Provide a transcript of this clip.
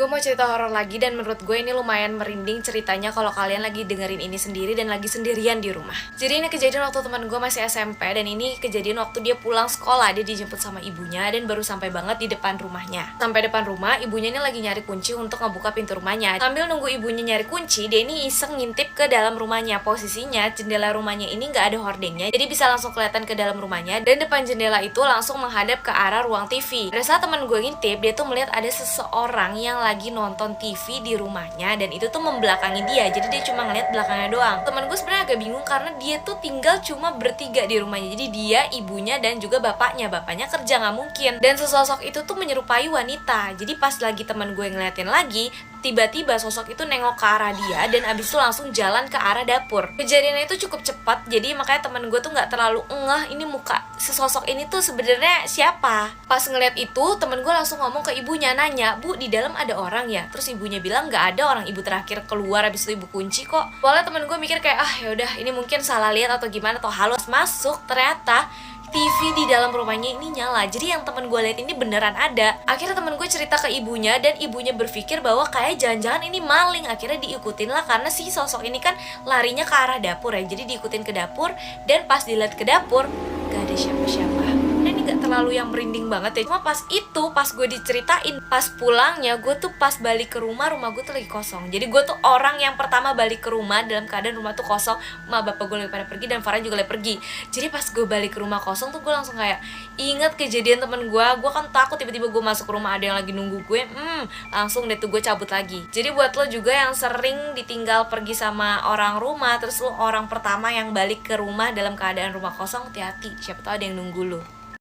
Gue mau cerita horor lagi dan menurut gue ini lumayan merinding ceritanya kalau kalian lagi dengerin ini sendiri dan lagi sendirian di rumah. Jadi ini kejadian waktu teman gue masih SMP dan ini kejadian waktu dia pulang sekolah. Dia dijemput sama ibunya dan baru sampai banget di depan rumahnya. Sampai depan rumah, ibunya ini lagi nyari kunci untuk ngebuka pintu rumahnya. Sambil nunggu ibunya nyari kunci, dia ini iseng ngintip ke dalam rumahnya. Posisinya jendela rumahnya ini nggak ada hordengnya, jadi bisa langsung kelihatan ke dalam rumahnya. Dan depan jendela itu langsung menghadap ke arah ruang TV. Pada saat teman gue ngintip, dia tuh melihat ada seseorang yang lagi nonton TV di rumahnya dan itu tuh membelakangi dia. Jadi dia cuma ngeliat belakangnya doang. Temen gue sebenarnya agak bingung karena dia tuh tinggal cuma bertiga di rumahnya. Jadi dia, ibunya, dan juga bapaknya. Bapaknya kerja nggak mungkin. Dan sesosok itu tuh menyerupai wanita. Jadi pas lagi temen gue ngeliatin lagi, tiba-tiba sosok itu nengok ke arah dia dan abis itu langsung jalan ke arah dapur. Kejadiannya itu cukup cepat, jadi makanya temen gue tuh nggak terlalu ngeh ini muka sesosok ini tuh sebenarnya siapa. Pas ngeliat itu, temen gue langsung ngomong ke ibunya, nanya, "Bu, di dalam ada orang ya?" Terus ibunya bilang nggak ada, orang ibu terakhir keluar abis itu ibu kunci kok. Soalnya temen gue mikir kayak yaudah ini mungkin salah lihat atau gimana atau halus. Masuk ternyata TV di dalam rumahnya ini nyala. Jadi yang temen gue lihat ini beneran ada. Akhirnya temen gue cerita ke ibunya dan ibunya berpikir bahwa kayak jangan-jangan ini maling. Akhirnya diikutin lah karena si sosok ini kan larinya ke arah dapur ya. Jadi diikutin ke dapur dan pas dilihat ke dapur gak ada siapa-siapa. Nah ini gak terlalu yang merinding banget ya. Cuma pas gue diceritain, pas pulangnya gue tuh pas balik ke rumah gue tuh lagi kosong. Jadi gue tuh orang yang pertama balik ke rumah dalam keadaan rumah tuh kosong. Ma bapak gue lagi pada pergi dan Farah juga lagi pergi. Jadi pas gue balik ke rumah kosong tuh gue langsung kayak inget kejadian temen gue kan takut tiba-tiba gue masuk ke rumah ada yang lagi nunggu gue. Langsung deh tuh gue cabut lagi. Jadi buat lo juga yang sering ditinggal pergi sama orang rumah, terus lo orang pertama yang balik ke rumah dalam keadaan rumah kosong, hati-hati, siapa tahu ada yang nunggu lo.